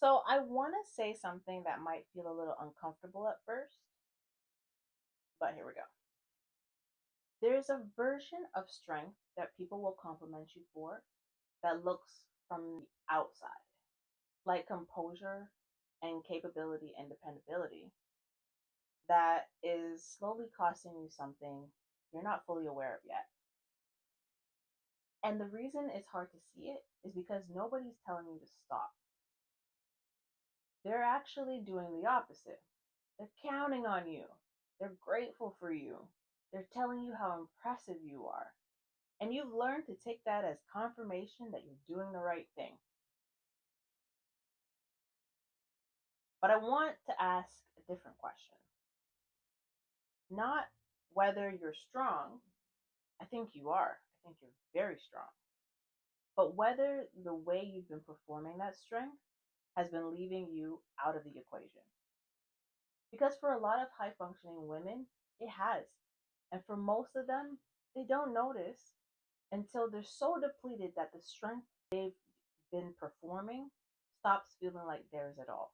So I want to say something that might feel a little uncomfortable at first, but here we go. There's a version of strength that people will compliment you for that looks from the outside, like composure and capability and dependability, that is slowly costing you something you're not fully aware of yet. And the reason it's hard to see it is because nobody's telling you to stop. They're actually doing the opposite. They're counting on you. They're grateful for you. They're telling you how impressive you are. And you've learned to take that as confirmation that you're doing the right thing. But I want to ask a different question. Not whether you're strong. I think you are. I think you're very strong. But whether the way you've been performing that strength has been leaving you out of the equation. Because for a lot of high functioning women, it has. And for most of them, they don't notice until they're so depleted that the strength they've been performing stops feeling like theirs at all.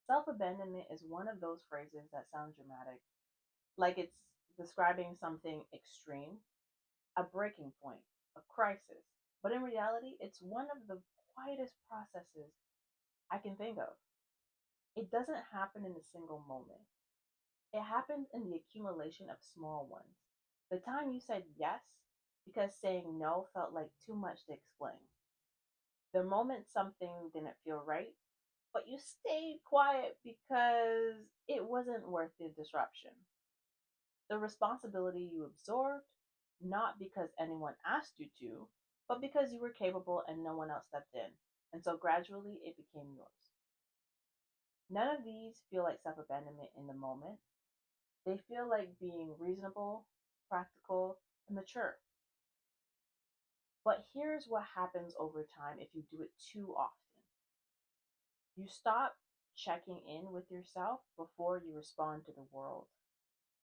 Self abandonment is one of those phrases that sound dramatic, like it's describing something extreme, a breaking point, a crisis. But in reality, it's one of the quietest processes I can think of. It doesn't happen in a single moment. It happens in the accumulation of small ones. The time you said yes because saying no felt like too much to explain. The moment something didn't feel right, but you stayed quiet because it wasn't worth the disruption. The responsibility you absorbed, not because anyone asked you to, but because you were capable and no one else stepped in. And so gradually it became yours. None of these feel like self abandonment in the moment. They feel like being reasonable, practical, and mature. But here's what happens over time if you do it too often. You stop checking in with yourself before you respond to the world.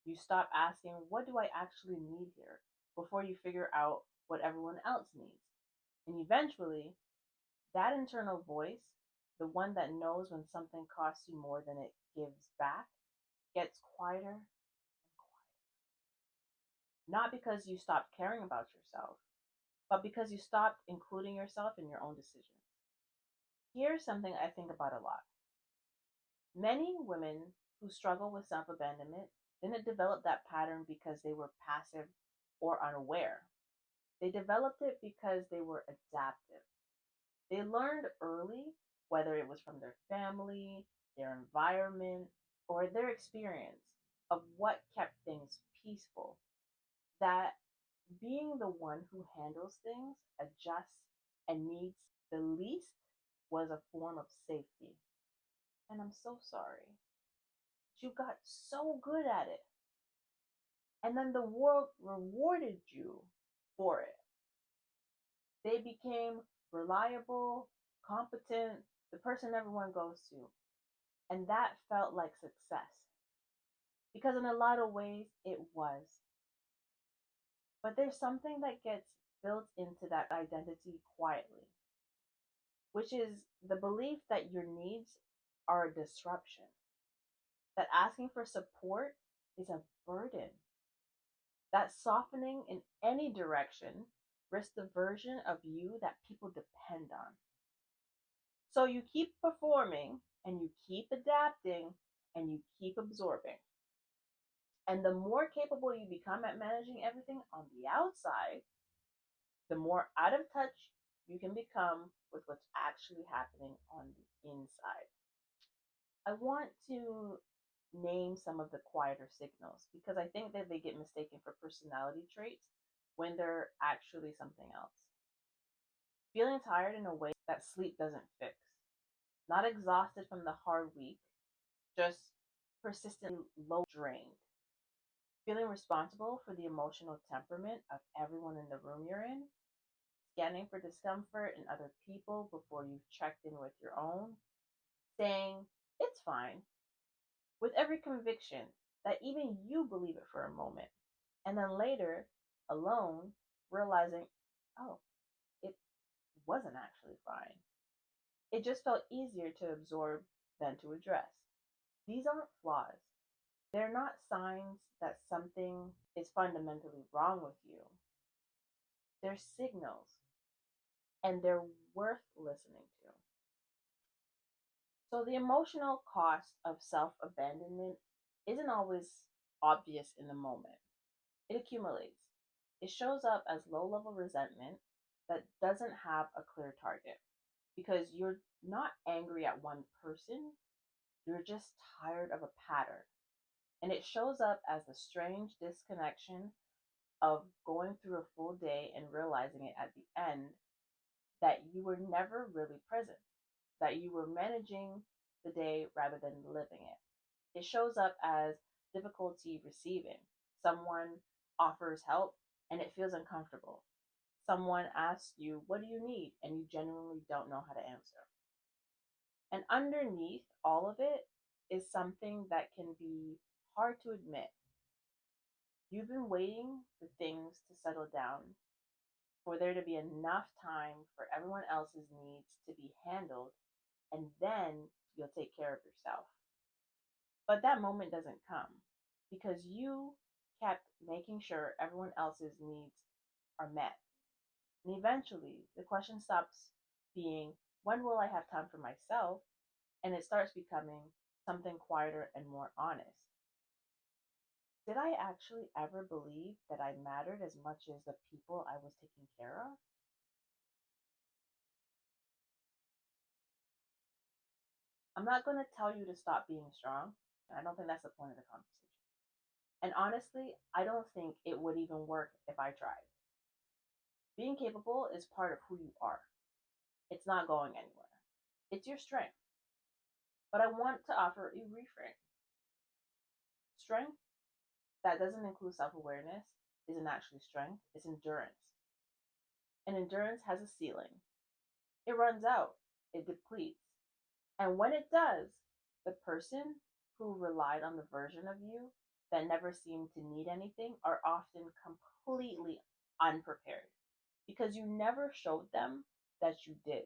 You stop asking, what do I actually need here? Before you figure out what everyone else needs. And eventually, that internal voice, the one that knows when something costs you more than it gives back, gets quieter and quieter. Not because you stopped caring about yourself, but because you stopped including yourself in your own decisions. Here's something I think about a lot. Many women who struggle with self abandonment didn't develop that pattern because they were passive or unaware. They developed it because they were adaptive. They learned early, whether it was from their family, their environment, or their experience, of what kept things peaceful. That being the one who handles things, adjusts, and needs the least was a form of safety. And I'm so sorry. You got so good at it. And then the world rewarded you for it. They became reliable, competent, the person everyone goes to. And that felt like success. Because in a lot of ways, it was. But there's something that gets built into that identity quietly, which is the belief that your needs are a disruption, that asking for support is a burden, that softening in any direction risks the version of you that people depend on. So you keep performing and you keep adapting and you keep absorbing. And the more capable you become at managing everything on the outside, the more out of touch you can become with what's actually happening on the inside. I want to name some of the quieter signals because I think that they get mistaken for personality traits when they're actually something else. Feeling tired in a way that sleep doesn't fix, not exhausted from the hard week, just persistently low drained. Feeling responsible for the emotional temperament of everyone in the room you're in, scanning for discomfort in other people before you've checked in with your own, saying, it's fine, with every conviction that even you believe it for a moment. And then later, alone, realizing, oh, it wasn't actually fine. It just felt easier to absorb than to address. These aren't flaws. They're not signs that something is fundamentally wrong with you. They're signals, and they're worth listening to. So, the emotional cost of self abandonment isn't always obvious in the moment. It accumulates. It shows up as low level resentment that doesn't have a clear target because you're not angry at one person, you're just tired of a pattern. And it shows up as the strange disconnection of going through a full day and realizing it at the end that you were never really present, that you were managing the day rather than living it. It shows up as difficulty receiving. Someone offers help and it feels uncomfortable. Someone asks you, "What do you need?" and you genuinely don't know how to answer. And underneath all of it is something that can be hard to admit. You've been waiting for things to settle down, for there to be enough time for everyone else's needs to be handled, and then you'll take care of yourself. But that moment doesn't come because you kept making sure everyone else's needs are met. And eventually, the question stops being, when will I have time for myself? And it starts becoming something quieter and more honest. Did I actually ever believe that I mattered as much as the people I was taking care of? I'm not going to tell you to stop being strong. I don't think that's the point of the conversation. And honestly, I don't think it would even work if I tried. Being capable is part of who you are. It's not going anywhere. It's your strength. But I want to offer a reframe. Strength that doesn't include self awareness isn't actually strength, it's endurance. And endurance has a ceiling. It runs out, it depletes. And when it does, the person who relied on the version of you that never seemed to need anything are often completely unprepared because you never showed them that you did.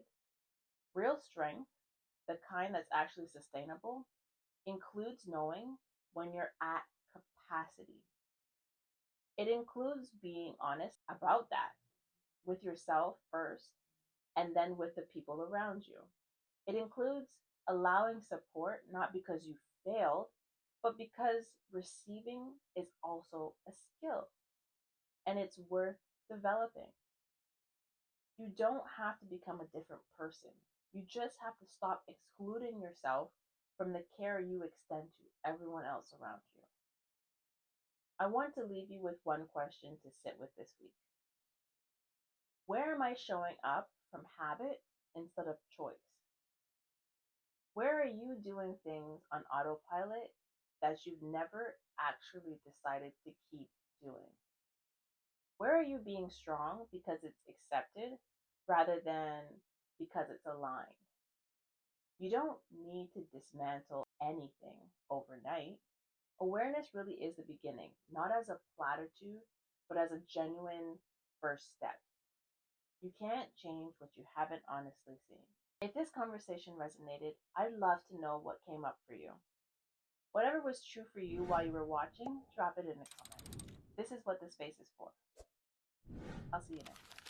Real strength, the kind that's actually sustainable, includes knowing when you're at capacity. It includes being honest about that with yourself first and then with the people around you. It includes allowing support not because you failed, but because receiving is also a skill and it's worth developing. You don't have to become a different person. You just have to stop excluding yourself from the care you extend to everyone else around you. I want to leave you with one question to sit with this week. Where am I showing up from habit instead of choice? Where are you doing things on autopilot that you've never actually decided to keep doing? Where are you being strong because it's accepted rather than because it's aligned? You don't need to dismantle anything overnight. Awareness really is the beginning, not as a platitude, but as a genuine first step. You can't change what you haven't honestly seen. If this conversation resonated, I'd love to know what came up for you. Whatever was true for you while you were watching, drop it in the comments. This is what this space is for. I'll see you next time.